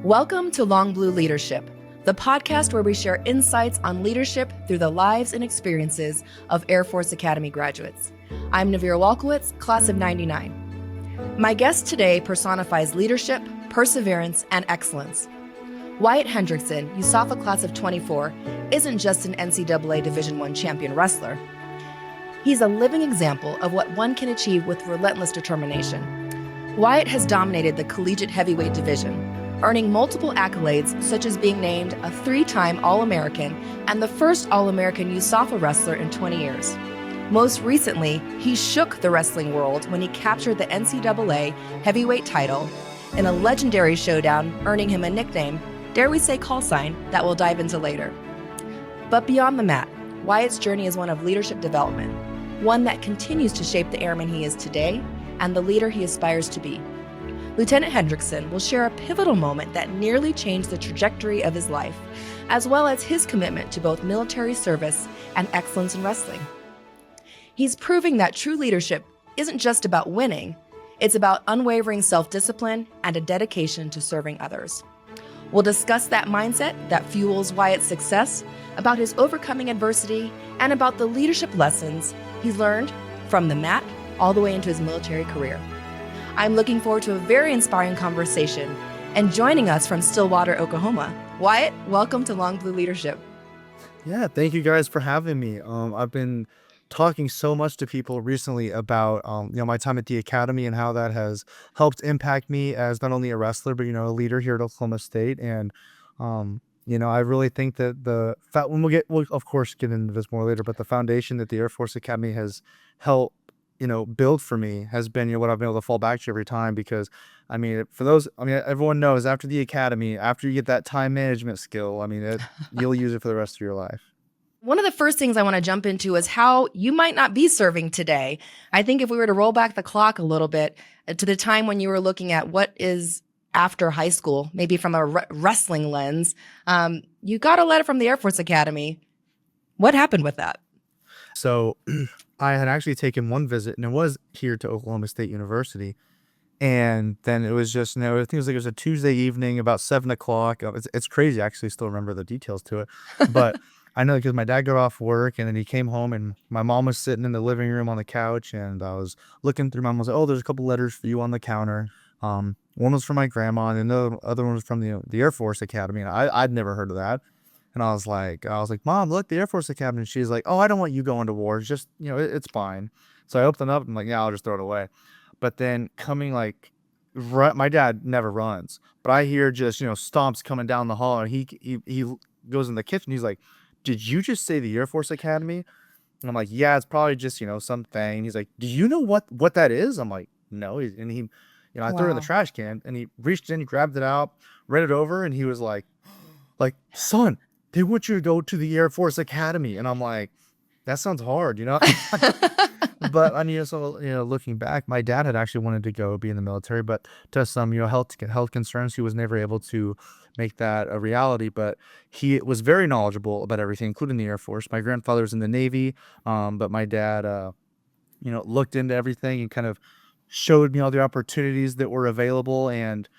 Welcome to Long Blue Leadership, the podcast where we share insights on leadership through the lives and experiences of Air Force Academy graduates. I'm Naviere Walkewicz, class of '99. My guest today personifies leadership, perseverance, and excellence. Wyatt Hendrickson, USAFA class of '24, isn't just an NCAA Division I champion wrestler. He's a living example of what one can achieve with relentless determination. Wyatt has dominated the collegiate heavyweight division, earning multiple accolades such as being named a 3-time All-American and the first All-American USAFA wrestler in 20 years. Most recently, he shook the wrestling world when he captured the NCAA heavyweight title in a legendary showdown, earning him a nickname, dare we say call sign, that we'll dive into later. But beyond the mat, Wyatt's journey is one of leadership development, one that continues to shape the airman he is today and the leader he aspires to be. Lieutenant Hendrickson will share a pivotal moment that nearly changed the trajectory of his life, as well as his commitment to both military service and excellence in wrestling. He's proving that true leadership isn't just about winning, it's about unwavering self-discipline and a dedication to serving others. We'll discuss that mindset that fuels Wyatt's success, about his overcoming adversity, and about the leadership lessons he's learned from the mat all the way into his military career. I'm looking forward to a very inspiring conversation. And joining us from Stillwater, Oklahoma, Wyatt, welcome to Long Blue Leadership. Yeah, thank you guys for having me. I've been talking so much to people recently about my time at the academy and how that has helped impact me as not only a wrestler but a leader here at Oklahoma State. And I really think that we'll of course get into this more later, but the foundation that the Air Force Academy has helped build for me has been what I've been able to fall back to every time. Because everyone knows after the academy, after you get that time management skill, you'll use it for the rest of your life. One of the first things I want to jump into is how you might not be serving today. I think if we were to roll back the clock a little bit to the time when you were looking at what is after high school, maybe from a wrestling lens, you got a letter from the Air Force Academy. What happened with that? So I had actually taken one visit, and it was here to Oklahoma State University. And then it was just, I think it was a Tuesday evening about 7 o'clock. It's crazy. I actually still remember the details to it. But I know because my dad got off work and then he came home and my mom was sitting in the living room on the couch, and I was looking through. Mom was like, "Oh, there's a couple letters for you on the counter." One was from my grandma and the other one was from the Air Force Academy. And I'd never heard of that. And I was like, "Mom, look, the Air Force Academy." And she's like, "Oh, I don't want you going to war. It's just, it's fine." So I opened it up and I'm like, "Yeah, I'll just throw it away." But then coming my dad never runs, but I hear just, stomps coming down the hall, and he goes in the kitchen. He's like, "Did you just say the Air Force Academy?" And I'm like, "Yeah, it's probably just, something." He's like, "Do you know what that is?" I'm like, "No." And he, I threw it in the trash can, and he reached in, he grabbed it out, read it over, and he was like, "Son, they want you to go to the Air Force Academy." And I'm like, that sounds hard, But looking back, my dad had actually wanted to go be in the military, but to some, health concerns, he was never able to make that a reality. But he was very knowledgeable about everything, including the Air Force. My grandfather was in the Navy, but my dad, looked into everything and kind of showed me all the opportunities that were available. And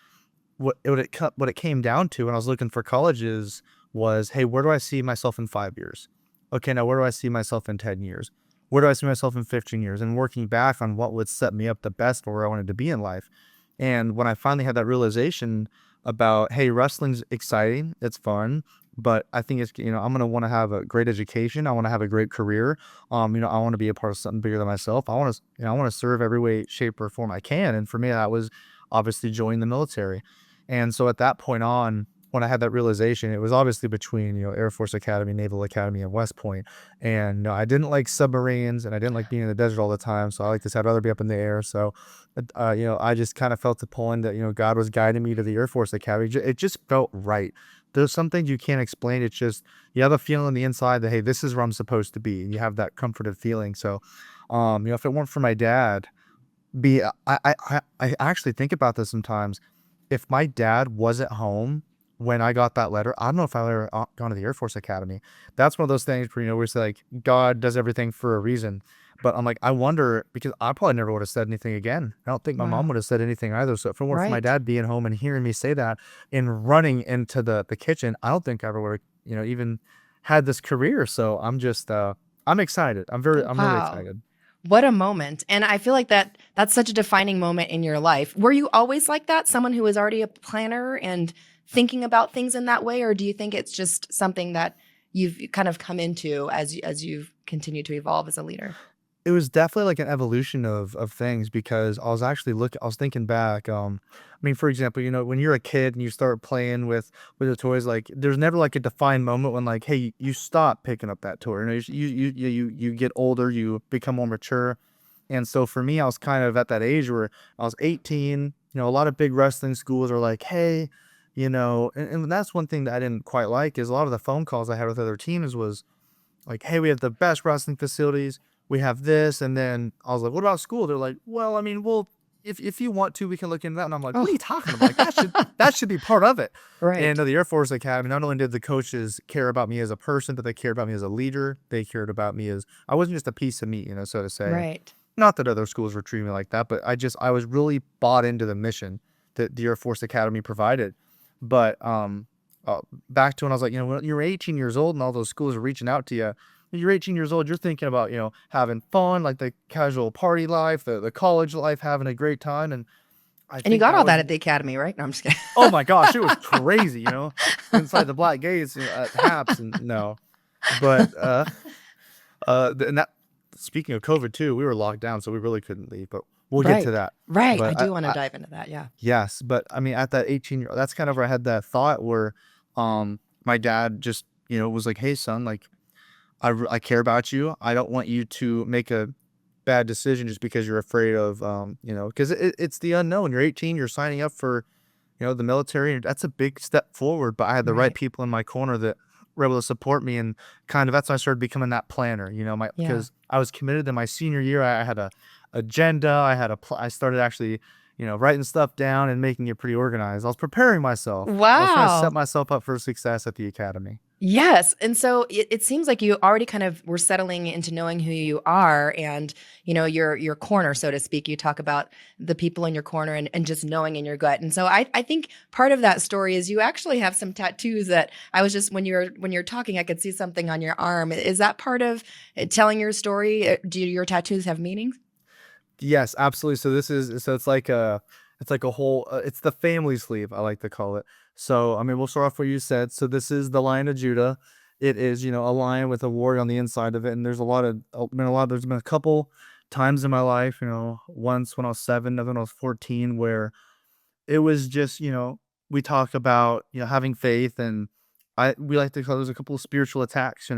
what it came down to when I was looking for colleges was, hey, where do I see myself in 5 years? Okay, now where do I see myself in 10 years? Where do I see myself in 15 years? And working back on what would set me up the best for where I wanted to be in life. And when I finally had that realization about, hey, wrestling's exciting, it's fun, but I think it's, I'm going to want to have a great education. I want to have a great career. I want to be a part of something bigger than myself. I want to serve every way, shape, or form I can. And for me, that was obviously joining the military. And so at that point on, when I had that realization, it was obviously between, Air Force Academy, Naval Academy, and West Point. And I didn't like submarines, and I didn't like being in the desert all the time. So I'd rather be up in the air. So, I just kind of felt the pulling that, God was guiding me to the Air Force Academy. It just felt right. There's some things you can't explain. It's just, you have a feeling on the inside that, hey, this is where I'm supposed to be. And you have that comforted feeling. So, if it weren't for my dad, I actually think about this sometimes. If my dad was at home when I got that letter, I don't know if I would ever gone to the Air Force Academy. That's one of those things where, we say, like, God does everything for a reason. But I'm like, I wonder, because I probably never would have said anything again. I don't think my mom Wow. would have said anything either. So for more for my Right. dad being home and hearing me say that and running into the kitchen, I don't think I ever would have, even had this career. So I'm excited. I'm really Wow. excited. What a moment. And I feel like that's such a defining moment in your life. Were you always like that? Someone who was already a planner and thinking about things in that way? Or do you think it's just something that you've kind of come into as you've continued to evolve as a leader? It was definitely like an evolution of things, because I was thinking back, I mean, for example, when you're a kid and you start playing with the toys, like there's never like a defined moment when like, hey, you stop picking up that toy. You get older, you become more mature. And so for me, I was kind of at that age where I was 18, a lot of big wrestling schools are like, hey, and that's one thing that I didn't quite like, is a lot of the phone calls I had with other teams was like, hey, we have the best wrestling facilities. We have this. And then I was like, what about school? They're like, well, I mean, if you want to, we can look into that. And I'm like, what are Oh, you talking about? Like, that should be part of it. And right. the Air Force Academy, not only did the coaches care about me as a person, but they cared about me as a leader. They cared about me as, I wasn't just a piece of meat, so to say. Right. Not that other schools were treating me like that, but I was really bought into the mission that the Air Force Academy provided. But uh, back to when I was like, when you're 18 years old and all those schools are reaching out to you, when you're 18 years old, you're thinking about, having fun, like the casual party life, the college life, having a great time. And I And you think got that all was, that at the academy, right? No, I'm just kidding. oh my gosh, it was crazy, inside the black gates, at Haps, and no, but and that, speaking of COVID too, we were locked down, so we really couldn't leave. But we'll get to Right. that. Right. I But do want to dive into that. Yeah. yes, but I mean, at that 18-year, that's kind of where I had that thought where, my dad just, was like, "Hey, son, like, I care about you. I don't want you to make a bad decision just because you're afraid of, because it's the unknown. You're 18, you're signing up for, the military, and that's a big step forward. But I had the right Right. people in my corner that were able to support me, and kind of that's when I started becoming that planner. Yeah. Because I was committed in my senior year. I had a agenda. I started actually, writing stuff down and making it pretty organized. I was preparing myself. I was trying to set Wow. myself up for success at the academy. Yes. And so it seems like you already kind of were settling into knowing who you are and, your corner, so to speak. You talk about the people in your corner and just knowing in your gut. And so I think part of that story is you actually have some tattoos that I was just, when you're talking, I could see something on your arm. Is that part of telling your story? Do your tattoos have meanings? Yes, absolutely. So it's like a whole, it's the family sleeve, I like to call it. So, I mean, we'll start off where you said. So this is the Lion of Judah. It is, a lion with a warrior on the inside of it. And there's been a couple times in my life, once when I was 7, another when I was 14, where it was just, we talk about, having faith, and we like to call there's a couple of spiritual attacks,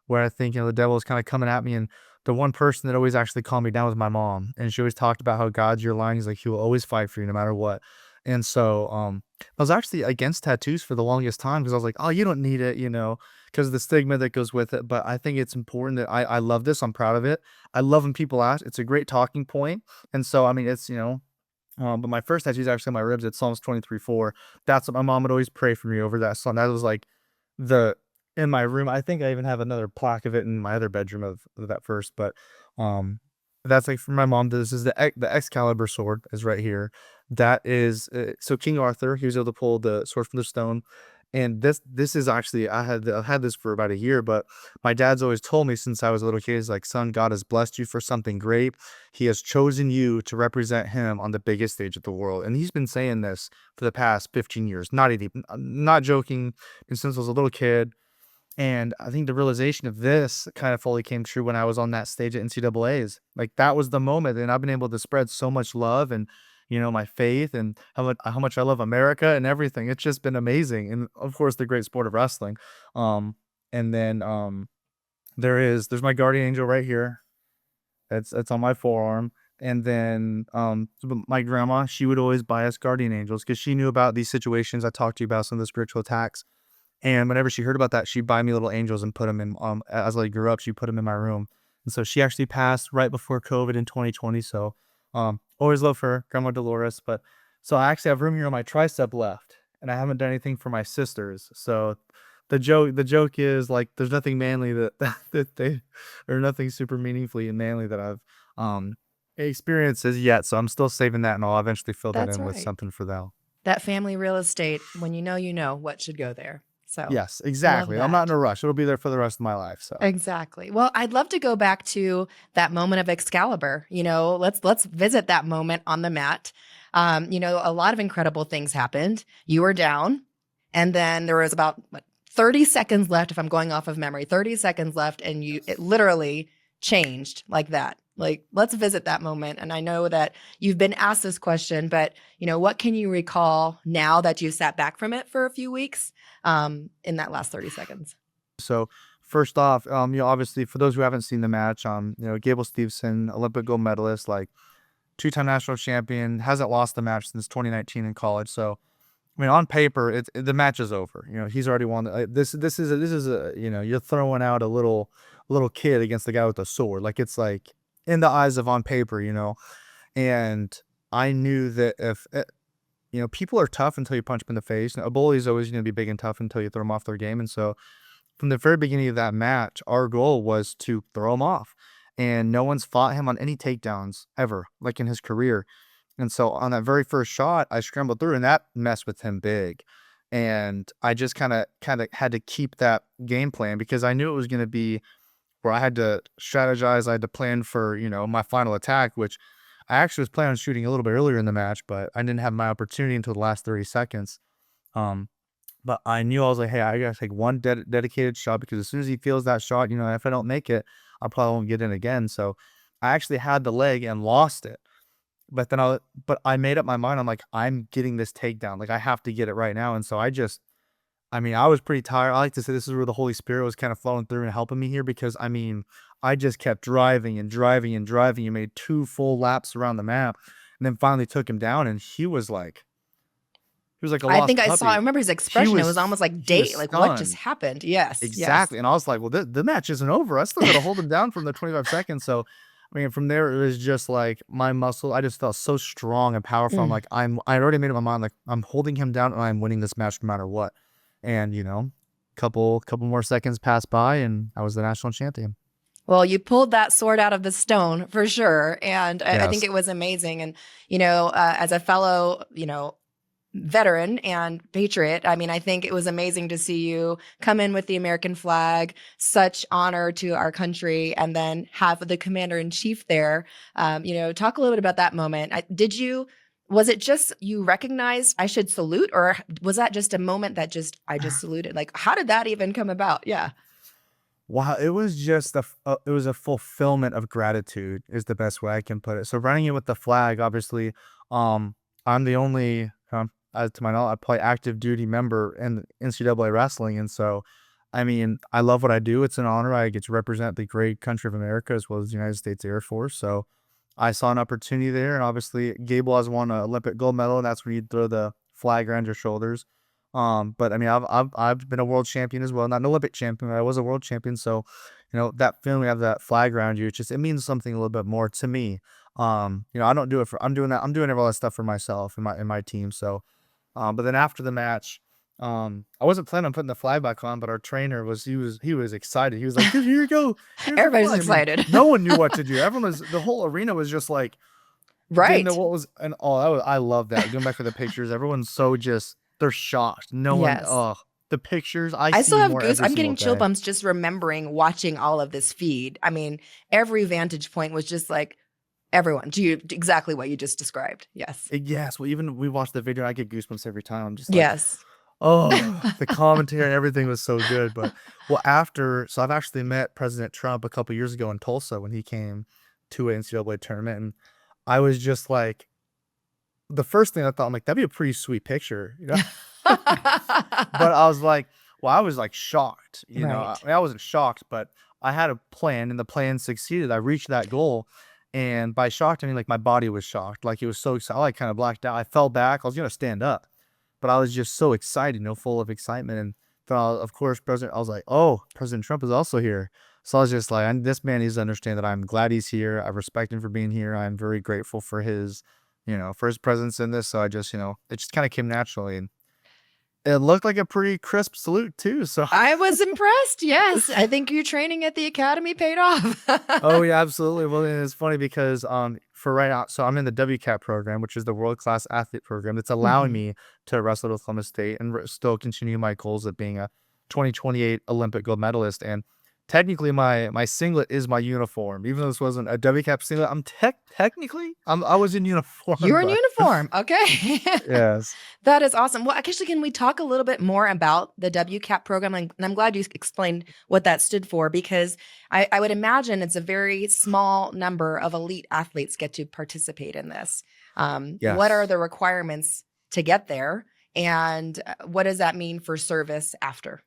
where I think, the devil is kind of coming at me. And the one person that always actually calmed me down was my mom. And she always talked about how God's your lion. He's like, he will always fight for you no matter what. And so, I was actually against tattoos for the longest time, because I was like, oh, you don't need it, because of the stigma that goes with it. But I think it's important that I love this. I'm proud of it. I love when people ask. It's a great talking point. And so, I mean, it's, but my first tattoo is actually on my ribs. It's Psalms 23:4. That's what my mom would always pray for me over that song. That was like the in my room. I think I even have another plaque of it in my other bedroom of that verse. But um, that's like for my mom. This is the Excalibur sword is right here. That is so King Arthur. He was able to pull the sword from the stone. And this is actually I've had this for about a year, but my dad's always told me since I was a little kid, he's like, son, God has blessed you for something great. He has chosen you to represent him on the biggest stage of the world. And he's been saying this for the past 15 years. Not joking. And since I was a little kid. And I think the realization of this kind of fully came true when I was on that stage at NCAA's. Like that was the moment. And I've been able to spread so much love and, my faith, and how much I love America and everything. It's just been amazing. And of course the great sport of wrestling. Um, and then there's my guardian angel right here. It's on my forearm. And then my grandma, she would always buy us guardian angels because she knew about these situations I talked to you about, some of the spiritual attacks. And whenever she heard about that, she'd buy me little angels and put them in. As I grew up, she put them in my room. And so she actually passed right before COVID in 2020. So always love her, Grandma Dolores. But so I actually have room here on my tricep left, and I haven't done anything for my sisters. So the joke is like there's nothing manly that they or nothing super meaningfully and manly that I've experienced as yet. So I'm still saving that, and I'll eventually fill that That's in with right. something for them. That family real estate, when you know what should go there. So Yes, love exactly. I'm not in that. a rush. It'll be there for the rest of my life. So Exactly. Well, I'd love to go back to that moment of Excalibur. Let's visit that moment on the mat. A lot of incredible things happened. You were down, and then there was about 30 seconds left, if I'm going off of memory, 30 seconds left, and it literally changed like that. Like, let's visit that moment. And I know that you've been asked this question, but what can you recall now that you've sat back from it for a few weeks, in that last 30 seconds? So first off, obviously for those who haven't seen the match, Gable Steveson, Olympic gold medalist, like two-time national champion, hasn't lost the match since 2019 in college. So, I mean, on paper, the match is over. He's already won. This is a you're throwing out a little kid against the guy with the sword. Like it's like in the eyes of on paper, and I knew that if people are tough until you punch them in the face. A bully is always be big and tough until you throw them off their game, and so from the very beginning of that match, our goal was to throw him off. And no one's fought him on any takedowns ever, like in his career. And so on that very first shot, I scrambled through and that messed with him big. And I just kind of had to keep that game plan because I knew it was going to be where I had to strategize. I had to plan for, my final attack, which I actually was planning on shooting a little bit earlier in the match, but I didn't have my opportunity until the last 30 seconds. But I knew I was like, hey, I gotta take one dedicated shot because as soon as he feels that shot, if I don't make it, I probably won't get in again. So I actually had the leg and lost it. But then I made up my mind. I'm like, I'm getting this takedown. Like I have to get it right now. And so I was pretty tired. I like to say this is where the Holy Spirit was kind of flowing through and helping me here because I just kept driving and driving and driving. You made 2 full laps around the map and then finally took him down. And he was like a I lost think puppy. I remember his expression. It was almost like like what just Stunned. happened? Yes. Exactly. And I was like, well, the match isn't over. I still got to hold him down from the 25 seconds. So, I mean, from there, it was just like my muscle. I just felt so strong and powerful. I'm like, I already made up my mind. Like, I'm holding him down and I'm winning this match no matter what. And, couple more seconds passed by and I was the national champion. Well, you pulled that sword out of the stone for sure. And I think Yes. it was amazing. And, as a fellow, veteran and patriot, I mean, I think it was amazing to see you come in with the American flag, such honor to our country, and then have the commander in chief there. Talk a little bit about that moment. Was it just you recognized I should salute, or was that just a moment that I just saluted? Like, how did that even come about? Yeah. Wow, it was just it was a fulfillment of gratitude is the best way I can put it. So running in with the flag, obviously, I'm the only, to my knowledge, I play active duty member in NCAA wrestling, and so, I mean, I love what I do. It's an honor. I get to represent the great country of America as well as the United States Air Force. So I saw an opportunity there, and obviously Gable has won an Olympic gold medal, and that's when you throw the flag around your shoulders. But I mean, I've been a world champion as well, not an Olympic champion, but I was a world champion. So, that feeling of that flag around you, it means something a little bit more to me. I don't do it I'm doing all that stuff for myself and my team. So, but then after the match, I wasn't planning on putting the flag back on, but our trainer he was excited. He was like, here you go. Here's the Everybody's flag." I mean, excited. no one knew what to do. The whole arena was just like, didn't Right. know what was, and I love that. Going back to the pictures, everyone's so they're shocked. No one, Yes. the pictures, I I see still have more goose. every I'm getting single chill day. bumps just remembering watching all of this feed. I mean, every vantage point was just like everyone. Exactly what you just described. Yes. Yes, well, even we watched the video, I get goosebumps every time. I'm just like, Yes. oh, the commentary and everything was so good. But so I've actually met President Trump a couple years ago in Tulsa when he came to an NCAA tournament, and I was just like, the first thing I thought, I'm like, that'd be a pretty sweet picture, But I was like, well, I was like shocked, Right. I mean, I wasn't shocked, but I had a plan and the plan succeeded. I reached that goal. And by shocked, I mean like my body was shocked. Like it was so excited. I like kind of blacked out. I fell back. I was going to stand up, but I was just so excited, full of excitement. And then of course, I was like, oh, President Trump is also here. So I was just like, this man needs to understand that I'm glad he's here. I respect him for being here. I'm very grateful for his presence in this. So I just, it just kind of came naturally. And It looked like a pretty crisp salute too. So, I was impressed. Yes. I think your training at the academy paid off. oh yeah, absolutely. Well, and it's funny because for right now, so I'm in the WCAP program, which is the World Class Athlete program. That's allowing Mhm. me to wrestle at Oklahoma State and still continue my goals of being a 2028 Olympic gold medalist. And technically, my singlet is my uniform, even though this wasn't a WCAP singlet. Technically I was in uniform, You're in but uniform. Okay. yes. That is awesome. Well, actually, can we talk a little bit more about the WCAP program? And I'm glad you explained what that stood for, because I would imagine it's a very small number of elite athletes get to participate in this. What are Yes. the requirements to get there? And what does that mean for service after?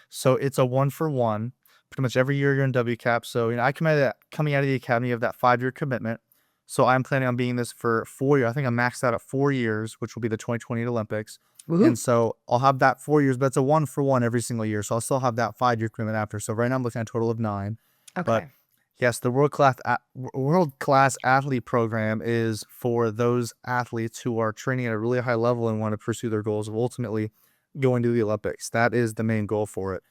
So it's a 1-for-1. Pretty much every year you're in WCAP. So, I coming out of the academy of that 5-year commitment. So I'm planning on being this for 4 years. I think I'm maxed out at 4 years, which will be the 2028 Olympics. And Woohoo. so I'll have that 4 years, but it's a 1-for-1 every single year. So I'll still have that 5-year commitment after. So right now I'm looking at a total of 9. But Okay. yes, the world class athlete program is for those athletes who are training at a really high level and want to pursue their goals of ultimately going to the Olympics. That is the main goal for it.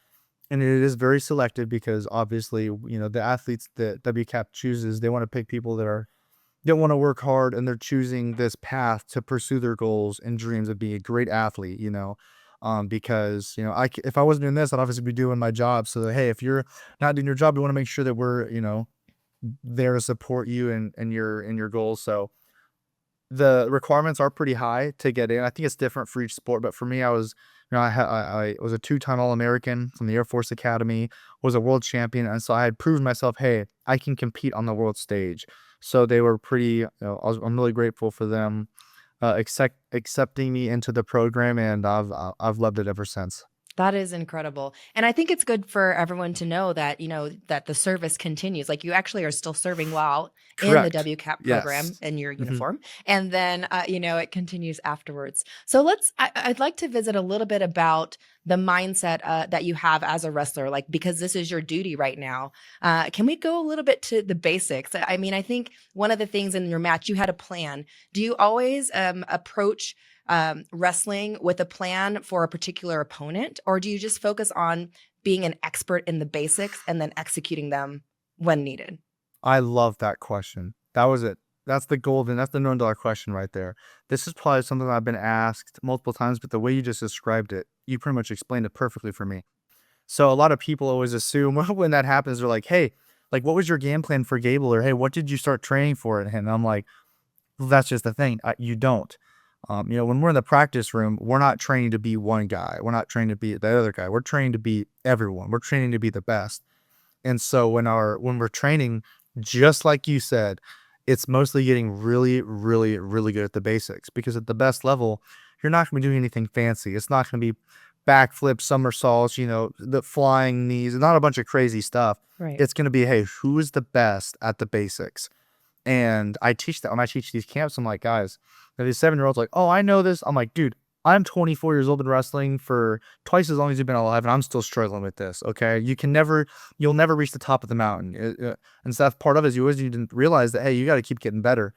And it is very selective because obviously, the athletes that WCAP chooses, they want to pick people that want to work hard, and they're choosing this path to pursue their goals and dreams of being a great athlete, because, if I wasn't doing this, I'd obviously be doing my job. So that, hey, if you're not doing your job, we want to make sure that we're, there to support you and your goals. So the requirements are pretty high to get in. I think it's different for each sport, but for me, I was a 2-time All-American from the Air Force Academy, was a world champion, and so I had proved myself, hey, I can compete on the world stage. So they were pretty. I'm really grateful for them accepting me into the program, and I've loved it ever since. That is incredible. And I think it's good for everyone to know that, that the service continues. Like, you actually are still serving while in the Correct. WCAP program Yes. in your hmm uniform. And then, it continues afterwards. So I'd like to visit a little bit about the mindset that you have as a wrestler, like, because this is your duty right now. Can we go a little bit to the basics? I mean, I think one of the things in your match, you had a plan. Do you always approach wrestling with a plan for a particular opponent, or do you just focus on being an expert in the basics and then executing them when needed? I love that question. That was it. That's the $1 million question right there. This is probably something I've been asked multiple times, but the way you just described it, you pretty much explained it perfectly for me. So a lot of people always assume when that happens, they're like, hey, like, what was your game plan for Gable? Or, hey, what did you start training for at him? And I'm like, well, that's just the thing. You don't. When we're in the practice room, we're not training to be one guy. We're not training to be the other guy. We're training to be everyone. We're training to be the best. And so when we're training, just like you said, it's mostly getting really, really, really good at the basics, because at the best level, you're not going to be doing anything fancy. It's not going to be backflips, somersaults, the flying knees, not a bunch of crazy stuff. Right. It's going to be, hey, who is the best at the basics? And I teach that when I teach these camps. I'm like, guys, these 7-year-olds like, oh, I know this. I'm like, dude, I'm 24 years old, been wrestling for twice as long as you've been alive, and I'm still struggling with this. Okay, you'll never reach the top of the mountain. And so that's part of it. Is you always need to realize that, hey, you got to keep getting better.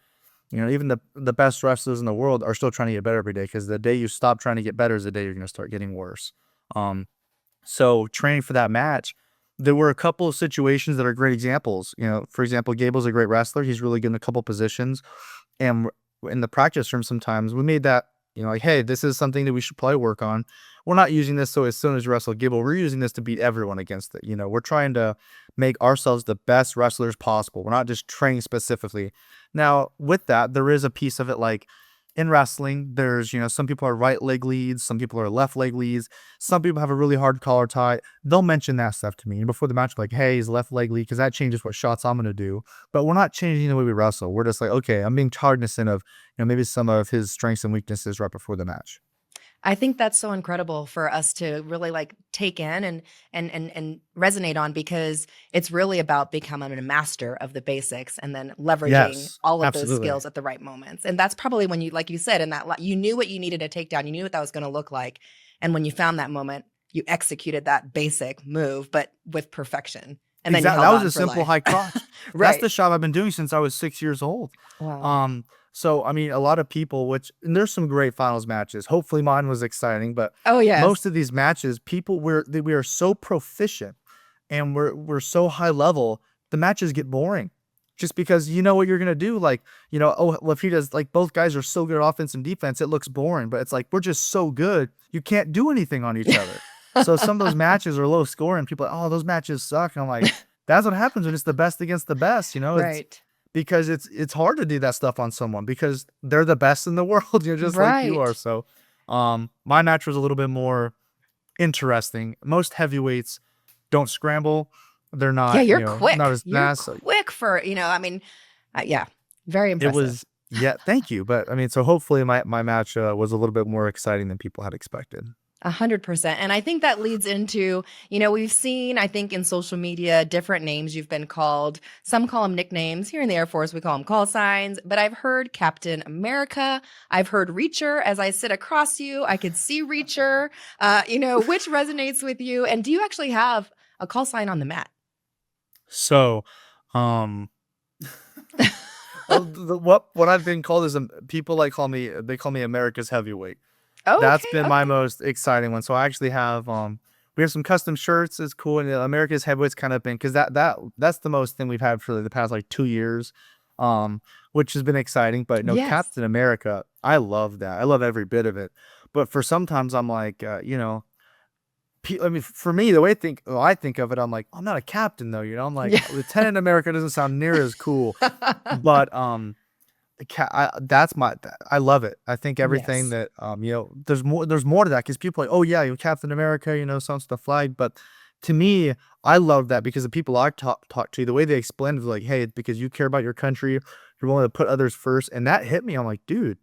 Even the best wrestlers in the world are still trying to get better every day, because the day you stop trying to get better is the day you're going to start getting worse. Um, so training for that match, there were a couple of situations that are great examples. For example, Gable's a great wrestler. He's really good in a couple positions. And in the practice room, sometimes we made that, like, hey, this is something that we should probably work on. We're not using this so as soon as you wrestle Gable, we're using this to beat everyone against it. We're trying to make ourselves the best wrestlers possible. We're not just training specifically. Now, with that, there is a piece of it, like, in wrestling, there's, some people are right leg leads, some people are left leg leads, some people have a really hard collar tie. They'll mention that stuff to me. And before the match, like, hey, he's left leg lead, because that changes what shots I'm going to do. But we're not changing the way we wrestle. We're just like, okay, I'm being cognizant of, maybe some of his strengths and weaknesses right before the match. I think that's so incredible for us to really, like, take in and resonate on, because it's really about becoming a master of the basics and then leveraging Yes, all of those absolutely. skills at the right moments. And that's probably when you, like you said, in that you knew what you needed to take down, you knew what that was going to look like, and when you found that moment, you executed that basic move, but with perfection, and then you Exactly. held That was on a for simple life. high crotch. That's Right. the shot I've been doing since I was 6 years old. Wow. Um, So, I mean, a lot of people, and there's some great finals matches. Hopefully mine was exciting, but Oh, most yes. of these matches, we are so proficient and we're so high level, the matches get boring. Just because you know what you're gonna do, like, oh, well, if he does, like, both guys are so good at offense and defense, it looks boring. But it's like we're just so good, you can't do anything on each other. So some of those matches are low scoring. People are like, oh, those matches suck. And I'm like, that's what happens when it's the best against the best. It's Right. because it's hard to do that stuff on someone because they're the best in the world, just like you are. Right. So, my match was a little bit more interesting. Most heavyweights don't scramble. They're Yeah, not, you're not quick. as You're fast. quick for, I mean, yeah, very It impressive. was, yeah, thank you. But I mean, so hopefully my match was a little bit more exciting than people had expected. 100%. And I think that leads into, we've seen, I think in social media, different names you've been called. Some call them nicknames. Here in the Air Force, we call them call signs. But I've heard Captain America. I've heard Reacher. As I sit across you, I could see Reacher. Which resonates with you? And do you actually have a call sign on the mat? So, what I've been called is people they call me America's heavyweight. Oh, That's okay. been my most exciting one. So I actually have we have some custom shirts. It's cool, and America's heavyweight's kind of been because that's the most thing we've had for the past like 2 years, which has been exciting. But no, Yes. Captain America, I love that. I love every bit of it. But for sometimes I'm like, I mean, for me, the way I think of it, I'm like, I'm not a captain though. I'm like Yeah. Lieutenant America doesn't sound near as cool, but I love it. I think everything Yes. that there's more to that because people are like, oh yeah, you're Captain America, sounds the flag. But to me, I love that because the people I talk to, the way they explain it, like, hey, it's because you care about your country, you're willing to put others first, and that hit me. I'm like, dude,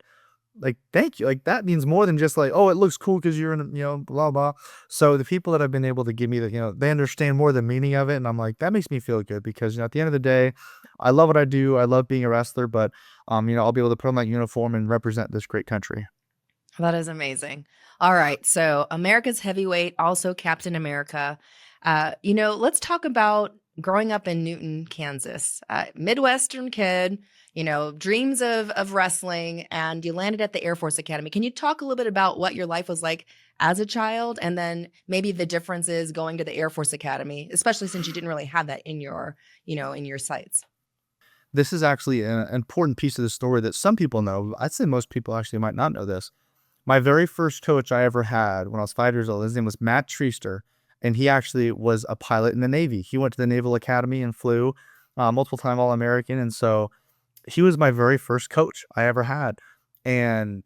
like, thank you. Like, that means more than just like, oh, it looks cool because you're in, blah blah. So the people that have been able to give me they understand more the meaning of it, and I'm like, that makes me feel good because at the end of the day, I love what I do. I love being a wrestler, but I'll be able to put on that uniform and represent this great country. That is amazing. All right. So, America's heavyweight, also Captain America. Let's talk about growing up in Newton, Kansas. Midwestern kid, dreams of wrestling, and you landed at the Air Force Academy. Can you talk a little bit about what your life was like as a child and then maybe the differences going to the Air Force Academy, especially since you didn't really have that in your sights? This is actually an important piece of the story that some people know. I'd say most people actually might not know this. My very first coach I ever had when I was 5 years old, his name was Matt Treaster, and he actually was a pilot in the Navy. He went to the Naval Academy and flew multiple time All-American. And so he was my very first coach I ever had. And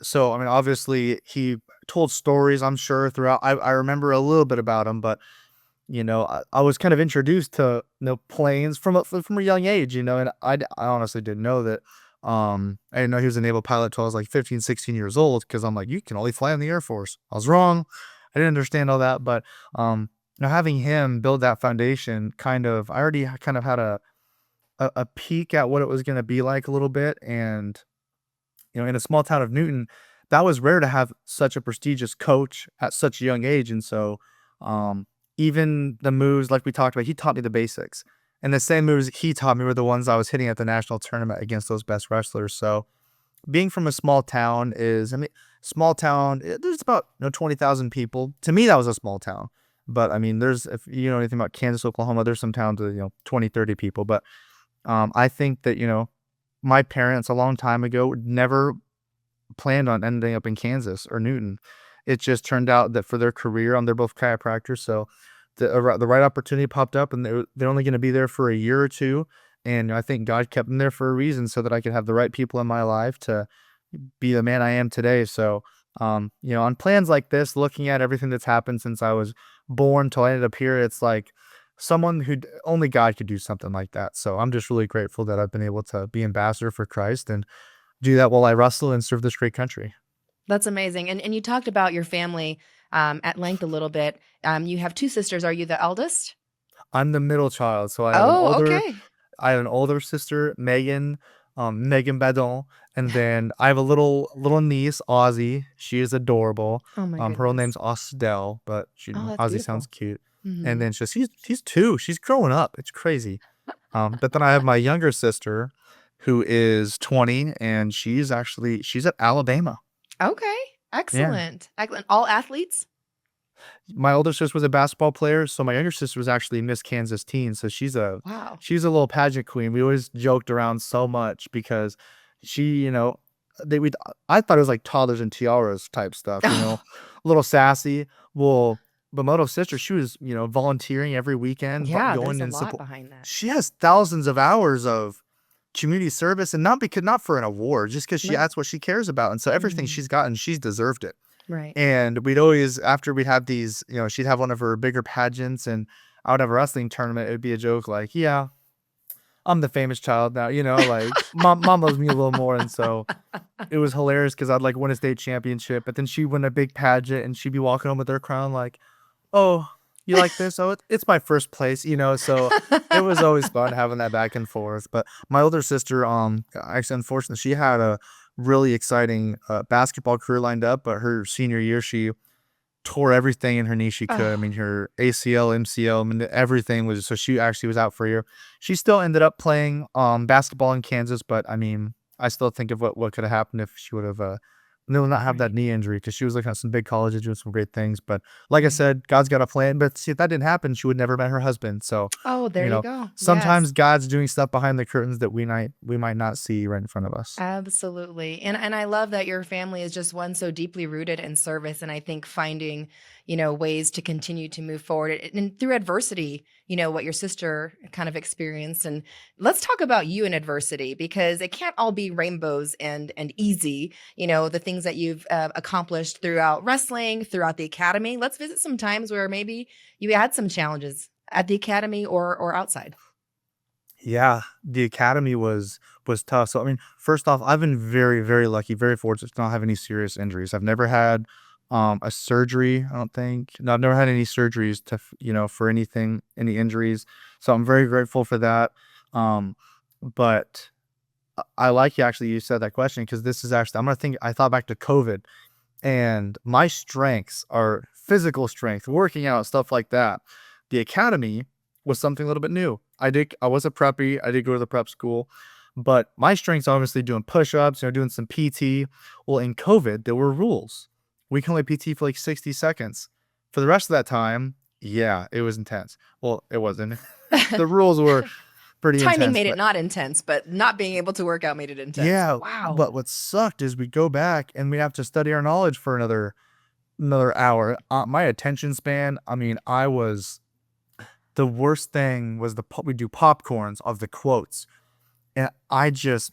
so, I mean, obviously he told stories, I'm sure, throughout. I remember a little bit about him, but I was kind of introduced to planes from a young age, and I honestly didn't know that. I didn't know he was a naval pilot till I was like 15, 16 years old because I'm like, you can only fly in the Air Force. I was wrong. I didn't understand all that, but having him build that foundation, I already kind of had a peek at what it was going to be like a little bit, and in a small town of Newton, that was rare to have such a prestigious coach at such a young age, and so. Even the moves like we talked about, he taught me the basics. And the same moves he taught me were the ones I was hitting at the national tournament against those best wrestlers. So being from a small town small town, there's about 20,000 people. To me, that was a small town. But I mean, if you know anything about Kansas, Oklahoma, there's some towns with 20, 30 people. But I think that, my parents a long time ago never planned on ending up in Kansas or Newton. It just turned out that for their career, they're both chiropractors, so the right opportunity popped up, and they're only going to be there for a year or two. And I think God kept them there for a reason, so that I could have the right people in my life to be the man I am today. So, on plans like this, looking at everything that's happened since I was born till I ended up here, it's like someone who only God could do something like that. So I'm just really grateful that I've been able to be ambassador for Christ and do that while I wrestle and serve this great country. That's amazing. And you talked about your family at length a little bit. You have two sisters. Are you the eldest? I'm the middle child, so Oh, okay. I have an older sister, Megan, Megan Badon, and then I have a little niece, Ozzy. She is adorable. Oh my Her own goodness. name's Osdell, but Oh, that's Ozzy sounds beautiful. cute. And Hmm. then she's 2. She's growing up. It's crazy. But then I have my younger sister, who is 20, and she's at Alabama. Okay. Yeah. Excellent. Excellent. All athletes? My older sister was a basketball player, so my younger sister was actually Miss Kansas Teen, so Wow. she's a little pageant queen. We always joked around so much because she, they we I thought it was like toddlers and tiaras type stuff, a little sassy. Well, but my little sister, she was, volunteering every weekend, Yeah, there's going a and lot support. behind that. She has thousands of hours of community service, and not for an award, just because Right. that's what she cares about, and so everything Mm, she's gotten, she's deserved it. right. And we'd always, after we'd have these, she'd have one of her bigger pageants, and I would have a wrestling tournament. It would be a joke like, yeah, I'm the famous child now, like mom loves me a little more. And so it was hilarious because I'd like win a state championship, but then she'd win a big pageant and she'd be walking home with her crown like, oh, you like this? Oh, it's my first place, so it was always fun having that back and forth. But my older sister, actually, unfortunately, she had a really exciting basketball career lined up, but her senior year, she tore everything in her knee she could. I Oh, mean, her ACL, MCL, I mean, everything was, so she actually was out for a year. She still ended up playing basketball in Kansas, but I mean, I still think of what could have happened if she would have not have that right. knee injury, because she was looking at some big colleges doing some great things. But like I Right. said, God's got a plan. But see, if that didn't happen, she would never met her husband. So, Oh, there you you know, go. Yes. sometimes God's doing stuff behind the curtains that we might not see right in front of us. Absolutely. And I love that your family is just one so deeply rooted in service. And I think finding, ways to continue to move forward and through adversity, what your sister kind of experienced. And let's talk about you in adversity, because it can't all be rainbows and easy, the things that you've accomplished throughout wrestling, throughout the academy. Let's visit some times where maybe you had some challenges at the academy or outside. Yeah, the academy was tough. So I mean, first off, I've been very, very lucky, very fortunate to not have any serious injuries. I've never had a surgery, I don't think. No, I've never had any surgeries for anything, any injuries. So I'm very grateful for that. Um, but I like you said that question, because this is actually, I thought back to COVID, and my strengths are physical strength, working out, stuff like that. The academy was something a little bit new. I was a preppy. I did go to the prep school, but my strengths obviously doing push-ups, doing some PT. Well, in COVID, there were rules. We can only PT for like 60 seconds. For the rest of that time, yeah, it was intense. Well, it wasn't. The rules were pretty Timing intense, made it but not intense, but not being able to work out made it intense. yeah, Wow. but what sucked is we go back and we have to study our knowledge for another hour. My attention span, I mean, the worst thing was we do popcorns of the quotes. And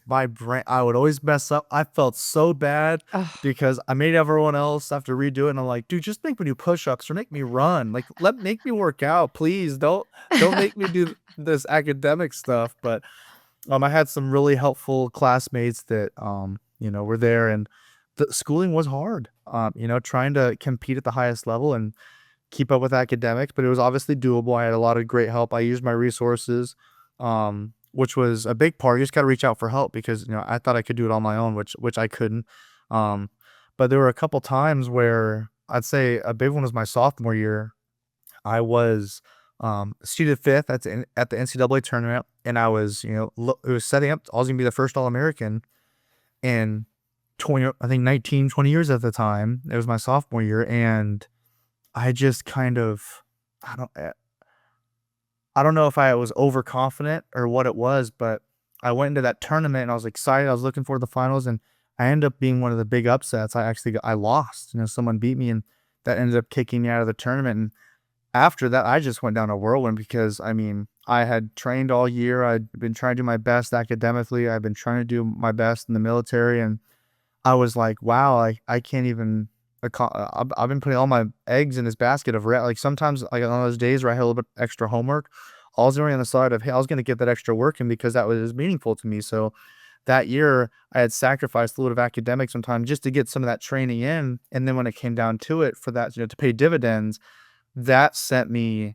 my brain, I would always mess up. I felt so bad Oh, because I made everyone else have to redo it. And I'm like, dude, just make me do push-ups or make me run. Like, make me work out, please. Don't make me do this academic stuff. But I had some really helpful classmates that were there, and the schooling was hard. Trying to compete at the highest level and keep up with academics, but it was obviously doable. I had a lot of great help. I used my resources, which was a big part. You just got to reach out for help, because I thought I could do it on my own, which I couldn't. Um, but there were a couple times where I'd say a big one was my sophomore year. I was seeded fifth at the NCAA tournament, and I was it was setting up. I was gonna be the first All American in 19, 20 years at the time. It was my sophomore year, and I just kind of, I don't eh, I don't know if I was overconfident or what it was, but I went into that tournament and I was excited. I was looking for the finals, and I ended up being one of the big upsets. I lost. Someone beat me, and that ended up kicking me out of the tournament. And after that, I just went down a whirlwind, because I mean, I had trained all year. I'd been trying to do my best academically. I've been trying to do my best in the military, and I was like, wow, I can't even. I've been putting all my eggs in this basket of like sometimes, like on those days where I had a little bit extra homework, I was already on the side of, hey, I was going to get that extra work in, because that was meaningful to me. So that year I had sacrificed a little of academics sometimes just to get some of that training in. And then when it came down to it, for that, to pay dividends, that sent me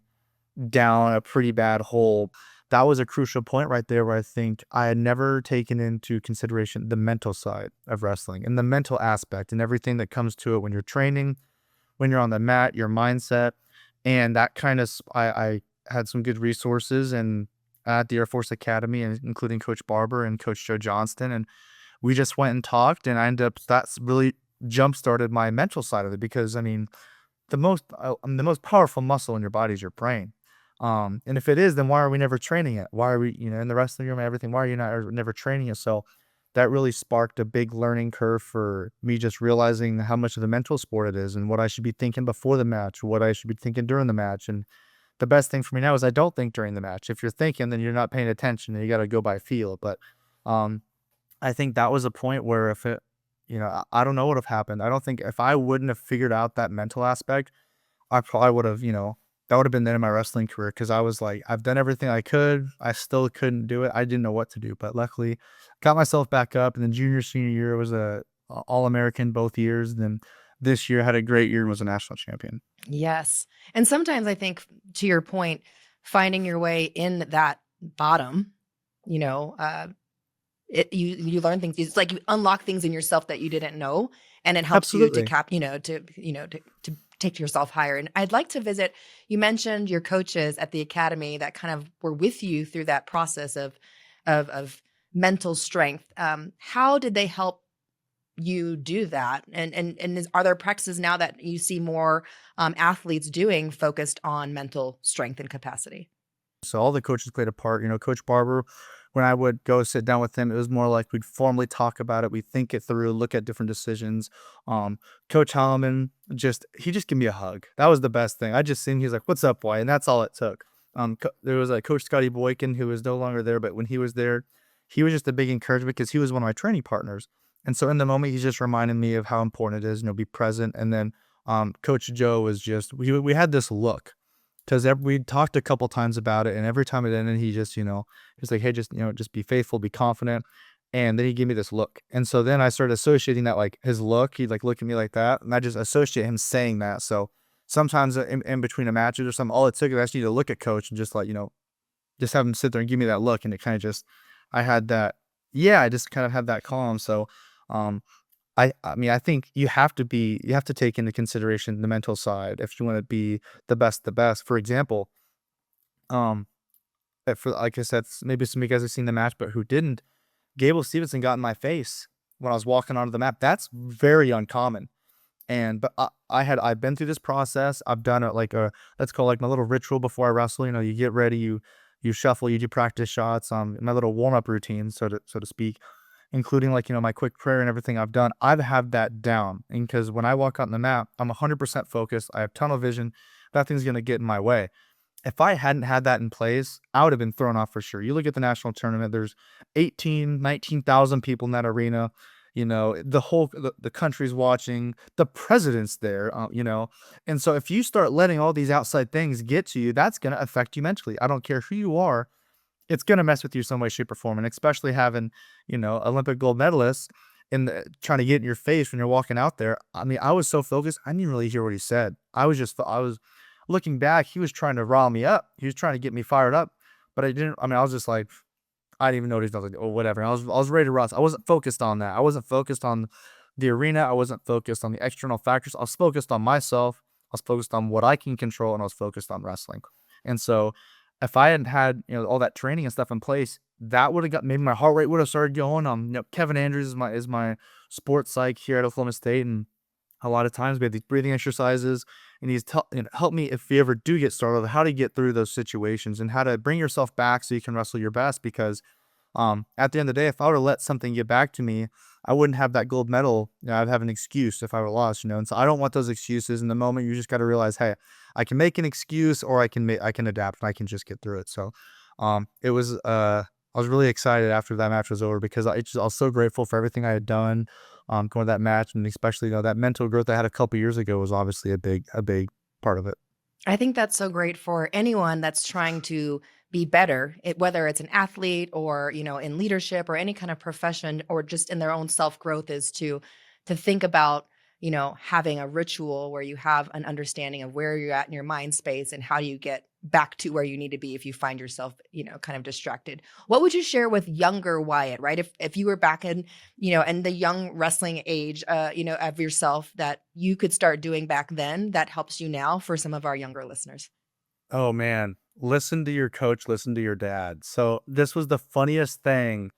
down a pretty bad hole. That was a crucial point right there, where I think I had never taken into consideration the mental side of wrestling and the mental aspect and everything that comes to it when you're training, when you're on the mat, your mindset. And that kind of, I had some good resources, and at the Air Force Academy, and including Coach Barber and Coach Joe Johnston. And we just went and talked, and I ended up, that's really jump started my mental side of it, because I mean, the most powerful muscle in your body is your brain. And if it is, then why are we never training it? Why are we, in the wrestling room and everything, why are you not never training it? So that really sparked a big learning curve for me, just realizing how much of the mental sport it is, and what I should be thinking before the match, what I should be thinking during the match. And the best thing for me now is I don't think during the match. If you're thinking, then you're not paying attention, and you got to go by feel. But um, I think that was a point where if it, I don't know what would have happened. I don't think, if I wouldn't have figured out that mental aspect, I probably would have, that would have been the end of my wrestling career, because I was like, I've done everything I could. I still couldn't do it. I didn't know what to do. But luckily, got myself back up. And then junior, senior year was a All-American both years. And then this year had a great year and was a national champion. Yes. And sometimes I think, to your point, finding your way in that bottom, you learn things. It's like you unlock things in yourself that you didn't know, and it helps you to Absolutely. to take yourself higher. And I'd like to visit, you mentioned your coaches at the academy that kind of were with you through that process of mental strength. How did they help you do that? And are there practices now that you see more athletes doing focused on mental strength and capacity? So all the coaches played a part. Coach Barber, when I would go sit down with him, it was more like we'd formally talk about it. We think it through, look at different decisions. Coach Holloman, he just gave me a hug. That was the best thing. I just seen, he's like, "What's up, Wyatt?" And that's all it took. There was a Coach Scotty Boykin, who is no longer there, but when he was there, he was just a big encouragement, because he was one of my training partners. And so in the moment, he's just reminding me of how important it is, be present. And then Coach Joe was just, we had this look, because we talked a couple times about it, and every time it ended, he just, he's like, "Hey, just be faithful, be confident." And then he gave me this look. And so then I started associating that, like his look, he'd like look at me like that. And I just associate him saying that. So sometimes in between a matches or something, all it took is I just need to look at coach and just like, just have him sit there and give me that look. And it kind of just, I had that, yeah, I just kind of had that calm. So, I mean, I think you have to take into consideration the mental side if you want to be the best. For example, um, for like I said, maybe some of you guys have seen the match, but who didn't? Gable Stevenson got in my face when I was walking onto the map. That's very uncommon. But I've been through this process. I've done it like let's call like my little ritual before I wrestle. You get ready, you shuffle, you do practice shots, my little warm up routine, so to speak, including like, my quick prayer and everything I've done. I've had that down. And because when I walk out on the map, I'm 100% focused. I have tunnel vision. Nothing's going to get in my way. If I hadn't had that in place, I would have been thrown off for sure. You look at the national tournament, there's 19,000 people in that arena. The country's watching, the president's there, And so if you start letting all these outside things get to you, that's going to affect you mentally. I don't care who you are. It's going to mess with you some way, shape, or form. And especially having, Olympic gold medalists trying to get in your face when you're walking out there. I mean, I was so focused, I didn't really hear what he said. I was looking back, he was trying to rile me up. He was trying to get me fired up, but I was just like, I didn't even notice. I was like, oh, whatever. I was ready to rust. I wasn't focused on that. I wasn't focused on the arena. I wasn't focused on the external factors. I was focused on myself. I was focused on what I can control, and I was focused on wrestling. And so if I hadn't had, all that training and stuff in place, that would have got, maybe my heart rate would have started going. Kevin Andrews is my sports psych here at Oklahoma State. And a lot of times we have these breathing exercises, and he's help me if you ever do get started, how to get through those situations and how to bring yourself back so you can wrestle your best. Because at the end of the day, if I were to let something get back to me, I wouldn't have that gold medal. I'd have an excuse if I were lost, And so I don't want those excuses. In the moment, you just got to realize, hey, I can make an excuse, or I can adapt, and I can just get through it. So it was I was really excited after that match was over, because I was so grateful for everything I had done going to that match, and especially that mental growth I had a couple years ago was obviously a big part of it. I think that's so great for anyone that's trying to be better, whether it's an athlete or, in leadership or any kind of profession, or just in their own self-growth, is to think about, having a ritual where you have an understanding of where you're at in your mind space and how you get back to where you need to be if you find yourself, kind of distracted. What would you share with younger Wyatt, right? If you were back in, in the young wrestling age, of yourself, that you could start doing back then that helps you now, for some of our younger listeners? Oh man, listen to your coach, listen to your dad. So this was the funniest thing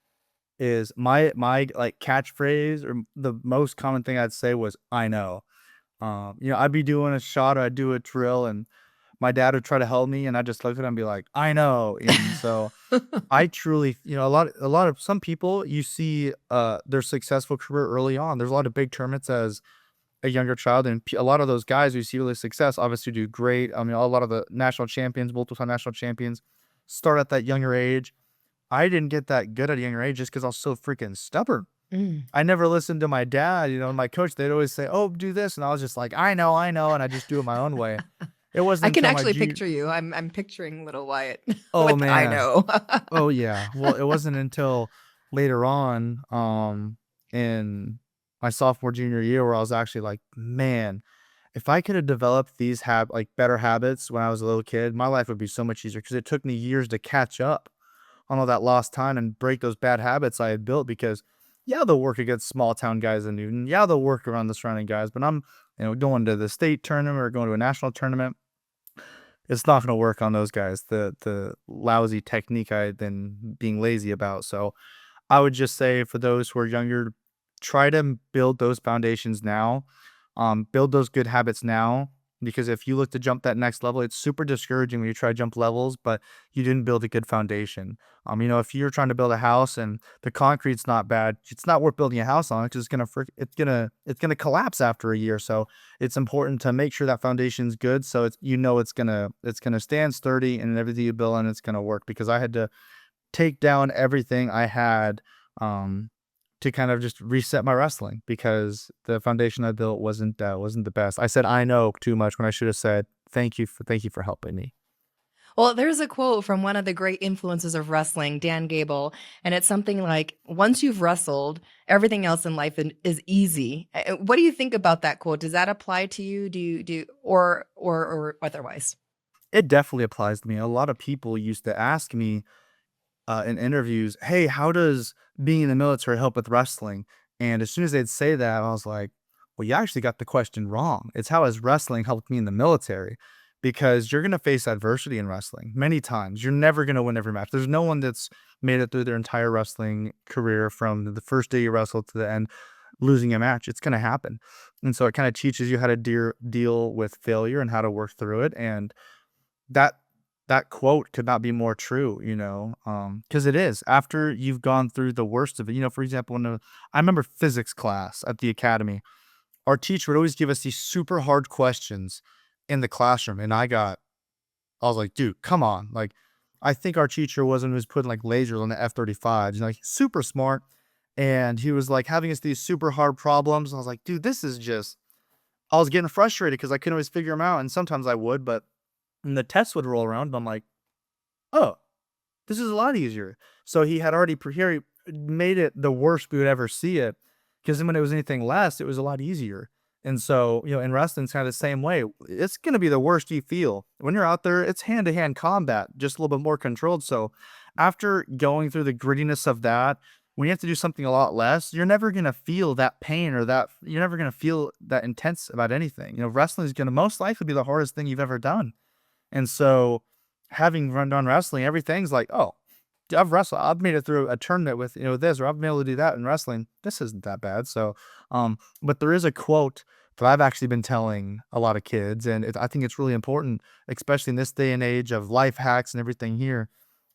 is my like catchphrase or the most common thing I'd say was I know. I'd be doing a shot or I'd do a drill and my dad would try to help me and I just look at him and be like, I know. And so I truly, a lot of some people you see their successful career early on. There's a lot of big tournaments as a younger child, and a lot of those guys who see really success obviously do great. I mean, a lot of the national champions, multiple-time national champions, start at that younger age. I didn't get that good at a younger age just because I was so freaking stubborn. Mm. I never listened to my dad, my coach. They'd always say, "Oh, do this," and I was just like, "I know," and I just do it my own way. It I wasn't can until my actually picture you. I'm picturing little Wyatt oh with I man, know. oh yeah. Well, it wasn't until later on, in my sophomore junior year where I was actually like, man, if I could have developed these better habits when I was a little kid, my life would be so much easier because it took me years to catch up on all that lost time and break those bad habits I had built because yeah, they'll work against small town guys in Newton. Yeah, they'll work around the surrounding guys, but I'm, going to the state tournament or going to a national tournament. It's not going to work on those guys. The lousy technique I had been being lazy about. So I would just say for those who are younger, try to build those foundations now. Build those good habits now. Because if you look to jump that next level, it's super discouraging when you try to jump levels, but you didn't build a good foundation. If you're trying to build a house and the concrete's not bad, it's not worth building a house on because it's gonna collapse after a year. So it's important to make sure that foundation's good. So it's gonna stand sturdy and everything you build on it's gonna work. Because I had to take down everything I had to kind of just reset my wrestling because the foundation I built wasn't the best. I said I know too much when I should have said thank you for helping me. Well, there's a quote from one of the great influences of wrestling, Dan Gable, and it's something like, "Once you've wrestled, everything else in life is easy." What do you think about that quote? Does that apply to you? Or otherwise? It definitely applies to me. A lot of people used to ask me in interviews, "Hey, how does being in the military help with wrestling?" And as soon as they'd say that, I was like, "Well, you actually got the question wrong. It's how has wrestling helped me in the military?" Because you're gonna face adversity in wrestling many times. You're never gonna win every match. There's no one that's made it through their entire wrestling career from the first day you wrestle to the end losing a match. It's gonna happen. And so it kind of teaches you how to deal with failure and how to work through it. And that that quote could not be more true, because it is. After you've gone through the worst of it, for example, I remember physics class at the academy, our teacher would always give us these super hard questions in the classroom, and I was like, "Dude, come on." Like, I think our teacher wasn't who was putting, like, lasers on the F-35s, like, super smart, and he was, like, having us these super hard problems. I was like, "Dude, this is just." I was getting frustrated because I couldn't always figure them out, and sometimes I would, but and the test would roll around, and I'm like, "Oh, this is a lot easier." So he had already made it the worst we would ever see it, because then when it was anything less, it was a lot easier. And so, in wrestling, it's kind of the same way. It's going to be the worst you feel. When you're out there, it's hand-to-hand combat, just a little bit more controlled. So after going through the grittiness of that, when you have to do something a lot less, you're never going to feel that pain or you're never going to feel that intense about anything. Wrestling is going to most likely be the hardest thing you've ever done. And so having run on wrestling, everything's like, oh, I've wrestled. I've made it through a tournament with, this, or I've been able to do that in wrestling. This isn't that bad. So, but there is a quote that I've actually been telling a lot of kids, and I think it's really important, especially in this day and age of life hacks and everything here.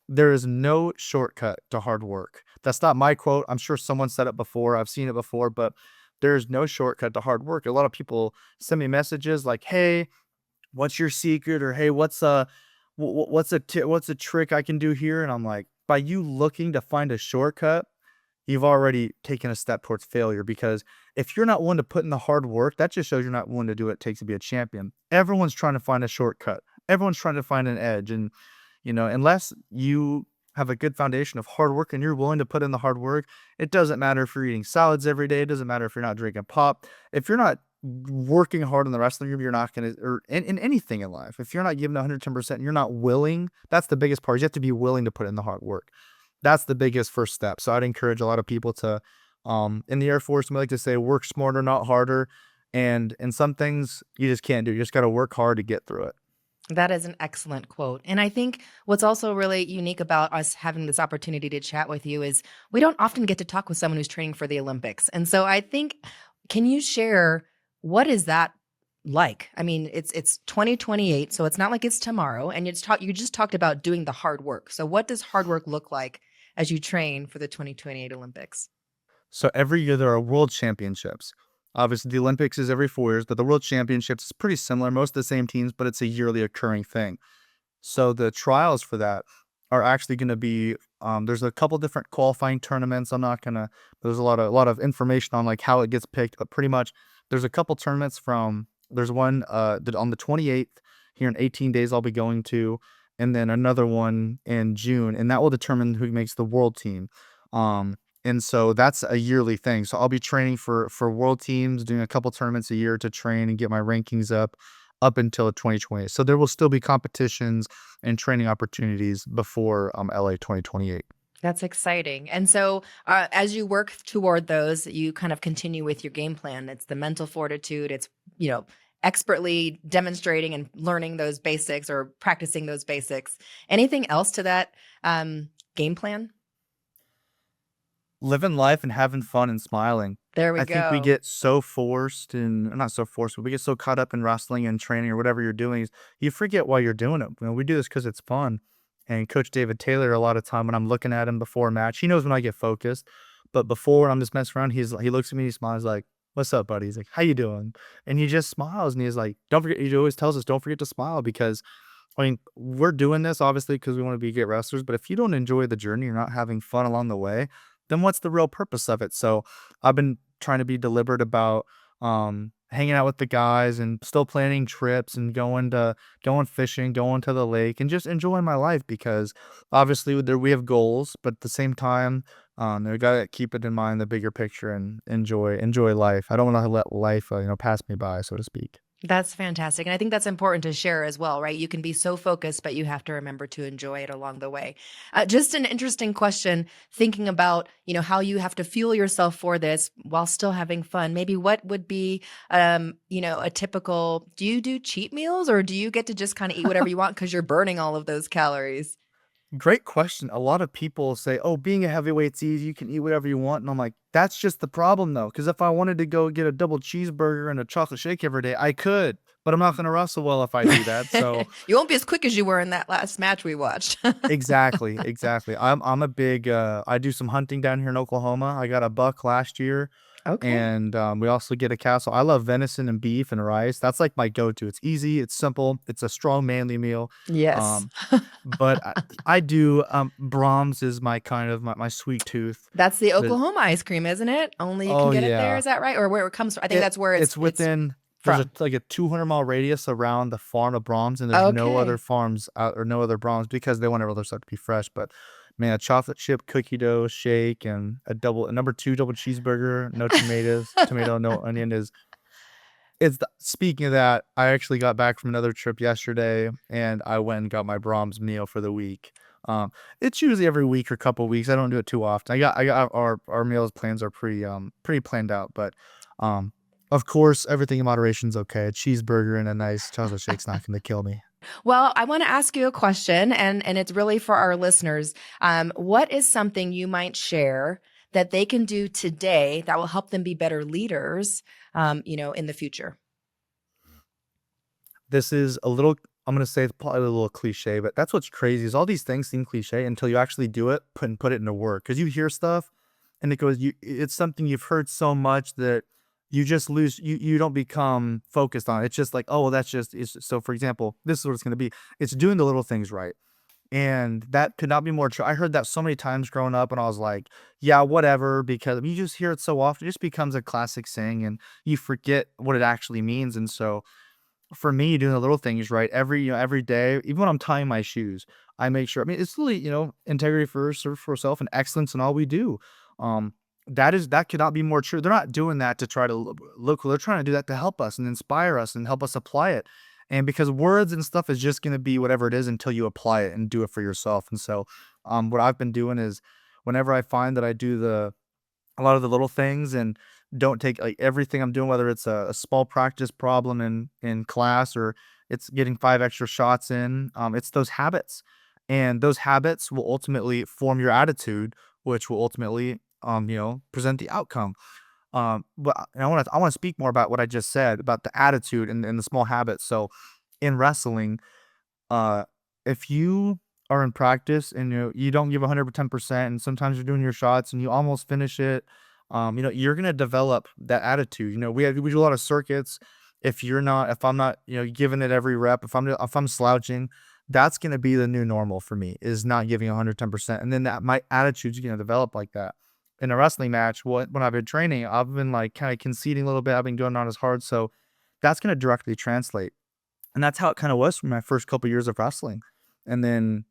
There is no shortcut to hard work. That's not my quote. I'm sure someone said it before. I've seen it before, but there's no shortcut to hard work. A lot of people send me messages like, "Hey, what's your secret?" Or, "Hey, what's a trick I can do here?" And I'm like, by you looking to find a shortcut, you've already taken a step towards failure, because if you're not willing to put in the hard work, that just shows you're not willing to do what it takes to be a champion. Everyone's trying to find a shortcut. Everyone's trying to find an edge. And, unless you have a good foundation of hard work and you're willing to put in the hard work, it doesn't matter if you're eating salads every day. It doesn't matter if you're not drinking pop. If you're not working hard in the wrestling room, you're not going to, or in anything in life, if you're not giving 110% and you're not willing, that's the biggest part. You have to be willing to put in the hard work. That's the biggest first step. So I'd encourage a lot of people to, in the Air Force, we like to say, work smarter, not harder. And some things you just can't do. You just got to work hard to get through it. That is an excellent quote. And I think what's also really unique about us having this opportunity to chat with you is we don't often get to talk with someone who's training for the Olympics. And so I think, can you share what is that like? I mean, it's 2028, so it's not like it's tomorrow. And you just talked about doing the hard work. So what does hard work look like as you train for the 2028 Olympics? So every year there are world championships. Obviously, the Olympics is every 4 years, but the world championships is pretty similar. Most of the same teams, but it's a yearly occurring thing. So the trials for that are actually going to be there's a couple different qualifying tournaments. I'm not gonna there's a lot of information on like how it gets picked, but pretty much there's a couple tournaments from there's one that on the 28th here in 18 days I'll be going to, and then another one in June, and that will determine who makes the world team. And so that's a yearly thing. So I'll be training for world teams, doing a couple tournaments a year to train and get my rankings up until 2020. So there will still be competitions and training opportunities before LA 2028. That's exciting. And so, as you work toward those, you kind of continue with your game plan. It's the mental fortitude. It's, you know, expertly demonstrating and learning those basics or practicing those basics. Anything else to that game plan? Living life and having fun and smiling. There we I think we go. get so forced and not so forced, but we get so caught up in wrestling and training or whatever you're doing, is you forget why you're doing it. We do this because it's fun. And Coach David Taylor, a lot of time when I'm looking at him before a match, he knows when I get focused. But before when I'm just messing around, he looks at me, he smiles like, "What's up, buddy?" He's like, "How you doing?" And he just smiles and he's like, "Don't forget." He always tells us, "Don't forget to smile," because I mean, we're doing this obviously because we want to be great wrestlers, but if you don't enjoy the journey, you're not having fun along the way, then what's the real purpose of it? So I've been trying to be deliberate about hanging out with the guys and still planning trips and going fishing, going to the lake, and just enjoying my life because obviously there we have goals, but at the same time, we gotta keep it in mind the bigger picture and enjoy life. I don't want to let life pass me by, so to speak. That's fantastic. And I think that's important to share as well, right? You can be so focused, but you have to remember to enjoy it along the way. Just an interesting question, thinking about, how you have to fuel yourself for this while still having fun. Maybe what would be, a typical, do you do cheat meals or do you get to just kind of eat whatever you want because you're burning all of those calories? Great question. A lot of people say, "Oh, being a heavyweight's easy. You can eat whatever you want." And I'm like, "That's just the problem, though. Because if I wanted to go get a double cheeseburger and a chocolate shake every day, I could. But I'm not going to wrestle well if I do that." So You won't be as quick as you were in that last match we watched. exactly, exactly. I'm a big. I do some hunting down here in Oklahoma. I got a buck last year, Okay. and we also get a cow. So I love venison and beef and rice. That's like my go-to. It's easy. It's simple. It's a strong, manly meal. Yes. Um, but I do, Brahms is my kind of my sweet tooth. That's the The Oklahoma ice cream, isn't it? Only you can Oh, get it there, yeah. is that right? Or where it comes from? I think It that's where it's it's within there's from. like a 200-mile radius around the farm of Brahms, and there's no other Okay. farms out or no other Brahms because they want all their stuff to be fresh, but, man, a chocolate chip cookie dough shake and a number 2 double cheeseburger, no tomatoes, tomato, no onion is it's the speaking of that, I actually got back from another trip yesterday, and I went and got my Brahms meal for the week. Um, it's usually every week or couple weeks. I don't do it too often. I got our meals plans are pretty planned out, but, um, of course, everything in moderation is okay. A cheeseburger and a nice chocolate shake's not gonna kill me. Well, I wanna ask you a question, and it's really for our listeners. What is something you might share that they can do today that will help them be better leaders, in the future? This is a little I'm gonna say it's probably a little cliche, but that's what's crazy is all these things seem cliche until you actually do it, put it into work. Because you hear stuff and it's something you've heard so much that you just you don't become focused on it. It's just like, "Oh, well, that's just" so for example, this is what it's gonna be. It's doing the little things right, and that could not be more true. I heard that so many times growing up, and I was like, "Yeah, whatever," because you just hear it so often, it just becomes a classic saying, and you forget what it actually means, and so for me, doing the little things right every day, even when I'm tying my shoes, I make sure. I mean, it's really integrity first, serve for self, and excellence in all we do. Um, that could not be more true. They're not doing that to try to look cool. They're trying to do that to help us and inspire us and help us apply it. And because words and stuff is just going to be whatever it is until you apply it and do it for yourself. And so, what I've been doing is whenever I find that I do a lot of the little things and don't take like everything I'm doing, whether it's a small practice problem in class or It's getting 5 extra shots in. It's those habits, and those habits will ultimately form your attitude, which will ultimately, present the outcome. But I wanna speak more about what I just said about the attitude and the small habits. So in wrestling, uh, if you are in practice and you don't give 110%, and sometimes you're doing your shots and you almost finish it, you're gonna develop that attitude. We do a lot of circuits. If I'm not, giving it every rep, if I'm slouching, that's gonna be the new normal for me, is not giving 110%. And then that my attitude's gonna develop like that. In a wrestling match, when I've been training, I've been like kind of conceding a little bit. I've been going not as hard. So that's gonna directly translate. And that's how it kind of was for my first couple years of wrestling. And then,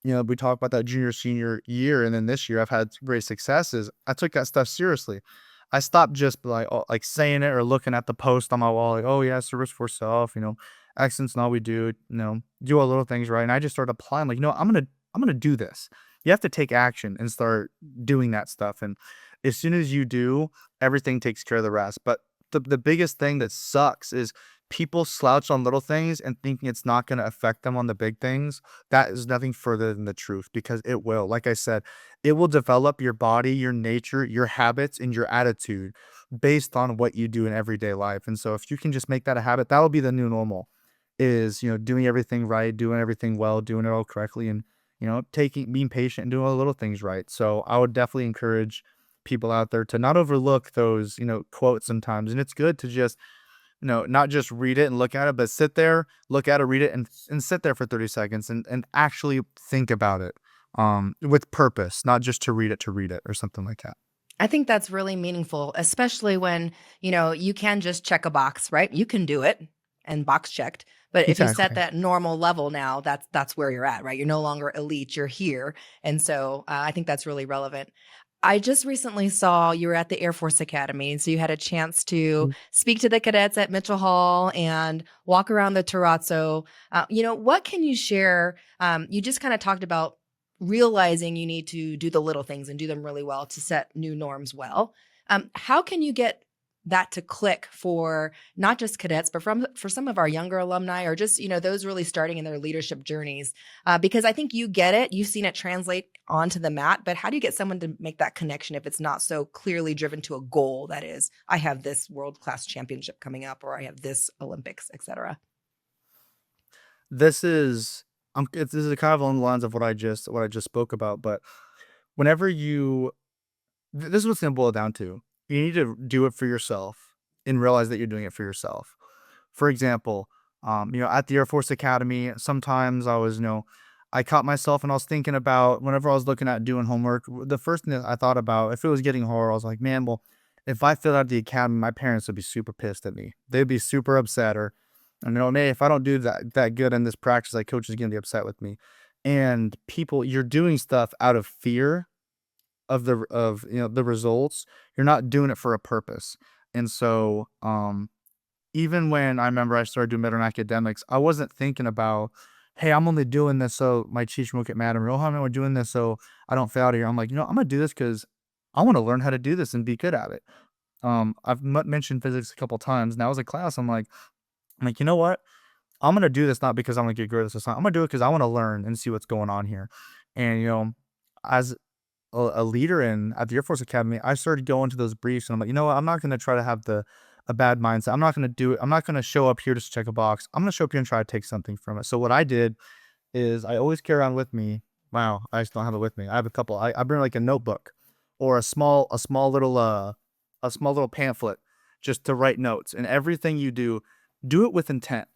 we talk about that junior, senior year, and then this year I've had great successes. I took that stuff seriously. I stopped just like saying it or looking at the post on my wall, like, oh yeah, service for self, accents and all we do, do all little things right. And I just started applying, like, I'm gonna do this. You have to take action and start doing that stuff. And as soon as you do, everything takes care of the rest. But the biggest thing that sucks is people slouch on little things and thinking it's not going to affect them on the big things. That is nothing further than the truth, because it will. Like I said, it will develop your body, your nature, your habits, and your attitude based on what you do in everyday life. And so if you can just make that a habit, that'll be the new normal, is, doing everything right, doing everything well, doing it all correctly, and, being patient and doing all the little things right. So I would definitely encourage people out there to not overlook those, quotes sometimes. And it's good to just, not just read it and look at it, but sit there, look at it, read it, and sit there for 30 seconds and actually think about it, with purpose, not just to read it or something like that. I think that's really meaningful, especially when, you can just check a box, right? You can do it and box checked. But if you set Exactly. that normal level now, that's where you're at, right? You're no longer elite, you're here. And so I think that's really relevant. I just recently saw you were at the Air Force Academy, so you had a chance to Mhm. speak to the cadets at Mitchell Hall and walk around the terrazzo. What can you share? You just kind of talked about realizing you need to do the little things and do them really well to set new norms well. How can you get that to click for not just cadets, but for some of our younger alumni, or just those really starting in their leadership journeys? Because I think you get it, you've seen it translate onto the mat, but how do you get someone to make that connection if it's not so clearly driven to a goal, that is, I have this world-class championship coming up, or I have this Olympics, etc.? This is this is kind of along the lines of what I just spoke about. But whenever this is what's gonna boil down to. You need to do it for yourself and realize that you're doing it for yourself. For example, at the Air Force Academy, sometimes I caught myself and I was thinking about, whenever I was looking at doing homework, the first thing that I thought about, if it was getting hard, I was like, man, well, if I failed out the academy, my parents would be super pissed at me. They'd be super upset, or, man, if I don't do that good in this practice, like, coach is gonna be upset with me. And people, you're doing stuff out of fear of the results. You're not doing it for a purpose. And so, even when I remember I started doing better in academics, I wasn't thinking about, hey, I'm only doing this so my teacher won't get mad at me. Oh, I'm only doing this so I don't fail out here. I'm like, I'm gonna do this because I want to learn how to do this and be good at it. I've mentioned physics a couple times. Now as a class, I'm like, you know what? I'm gonna do this not because I'm gonna get good at this. I'm gonna do it because I want to learn and see what's going on here. And, as a leader at the Air Force Academy, I started going to those briefs, and I'm like, you know what? I'm not going to try to have a bad mindset. I'm not going to do it. I'm not going to show up here just to check a box. I'm going to show up here and try to take something from it. So what I did is I always carry around with me. Wow, I just don't have it with me. I have a couple. I bring like a notebook or a small little pamphlet just to write notes. And everything you do it with intent.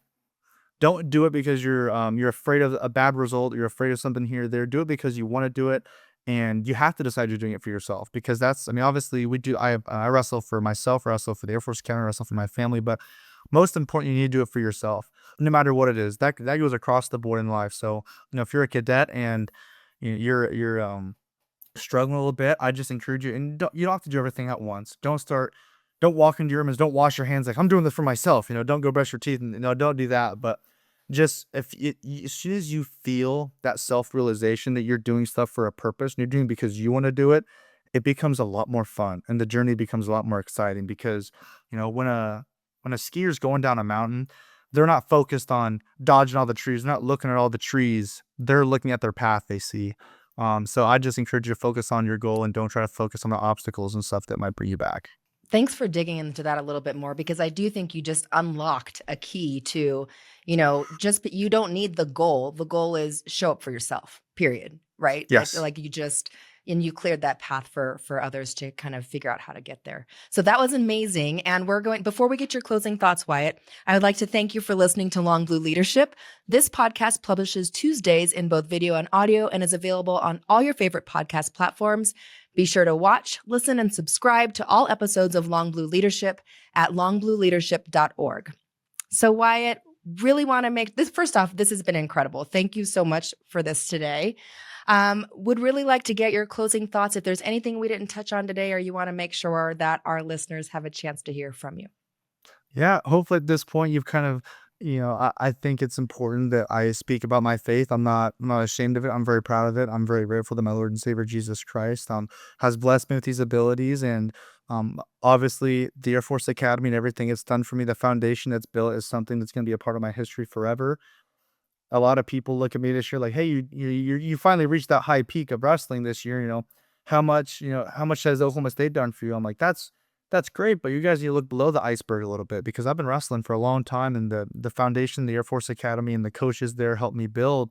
Don't do it because you're afraid of a bad result, you're afraid of something here or there. Do it because you wanna do it, and you have to decide you're doing it for yourself, because obviously we do I wrestle for myself, I wrestle for the Air Force Academy, I wrestle for my family, but most important, you need to do it for yourself, no matter what it is. That goes across the board in life. So, if you're a cadet and you're struggling a little bit, I just encourage you, and you don't have to do everything at once. Don't walk into your room and don't wash your hands like, I'm doing this for myself. Don't go brush your teeth, and don't do that. But just, as soon as you feel that self realization that you're doing stuff for a purpose and you're doing it because you want to do it, it becomes a lot more fun and the journey becomes a lot more exciting. Because when a skier's going down a mountain, they're not focused on dodging all the trees. They're not looking at all the trees. They're looking at their path they see. So I just encourage you to focus on your goal and don't try to focus on the obstacles and stuff that might bring you back. Thanks for digging into that a little bit more, because I do think you just unlocked a key to, you don't need the goal. The goal is show up for yourself, period. Right? Yes. Like and you cleared that path for others to kind of figure out how to get there. So that was amazing. And before we get your closing thoughts, Wyatt, I would like to thank you for listening to Long Blue Leadership. This podcast publishes Tuesdays in both video and audio and is available on all your favorite podcast platforms. Be sure to watch, listen, and subscribe to all episodes of Long Blue Leadership at longblueleadership.org. So Wyatt, really want to make this, first off, this has been incredible. Thank you so much for this today. Would really like to get your closing thoughts. If there's anything we didn't touch on today, or you want to make sure that our listeners have a chance to hear from you. Yeah, hopefully at this point you've kind of, I think it's important that I speak about my faith. I'm not ashamed of it. I'm very proud of it. I'm very grateful that my Lord and Savior Jesus Christ has blessed me with these abilities. And obviously the Air Force Academy and everything it's done for me, the foundation that's built is something that's going to be a part of my history forever. A lot of people look at me this year like, hey, you finally reached that high peak of wrestling this year. How much has Oklahoma State done for you? I'm like, that's great, but you guys need to look below the iceberg a little bit, because I've been wrestling for a long time, and the foundation, the Air Force Academy, and the coaches there helped me build.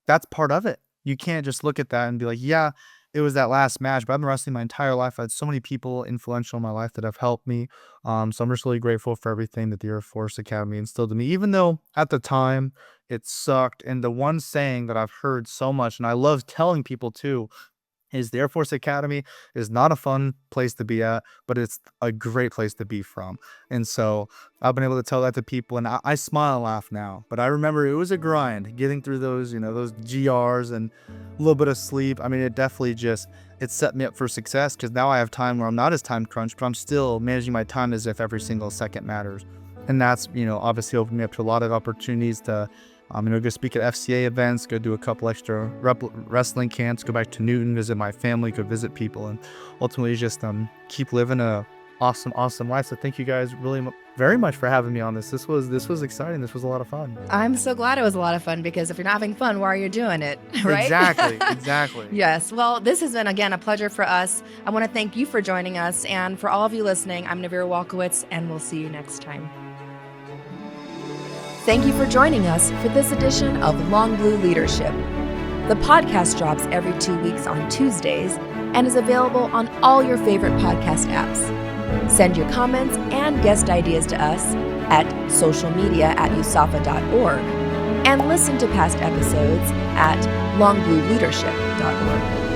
That's part of it. You can't just look at that and be like, yeah, it was that last match, but I've been wrestling my entire life. I had so many people influential in my life that have helped me. So I'm just really grateful for everything that the Air Force Academy instilled in me, even though at the time it sucked. And the one saying that I've heard so much, and I love telling people too, is the Air Force Academy is not a fun place to be at, but it's a great place to be from. And so I've been able to tell that to people, and I smile and laugh now. But I remember it was a grind getting through those, those GRs and a little bit of sleep. I mean, it definitely it set me up for success, because now I have time where I'm not as time crunched, but I'm still managing my time as if every single second matters. And that's, obviously opened me up to a lot of opportunities to go speak at FCA events, go do a couple extra wrestling camps, go back to Newton, visit my family, go visit people, and ultimately just keep living a awesome life. So thank you guys really very much for having me on this. This was exciting. This was a lot of fun. I'm so glad it was a lot of fun, because if you're not having fun, why are you doing it? Right? Exactly. Yes. Well, this has been, again, a pleasure for us. I want to thank you for joining us. And for all of you listening, I'm Naviere Walkewicz, and we'll see you next time. Thank you for joining us for this edition of Long Blue Leadership. The podcast drops every 2 weeks on Tuesdays and is available on all your favorite podcast apps. Send your comments and guest ideas to us at socialmedia@usafa.org and listen to past episodes at longblueleadership.org.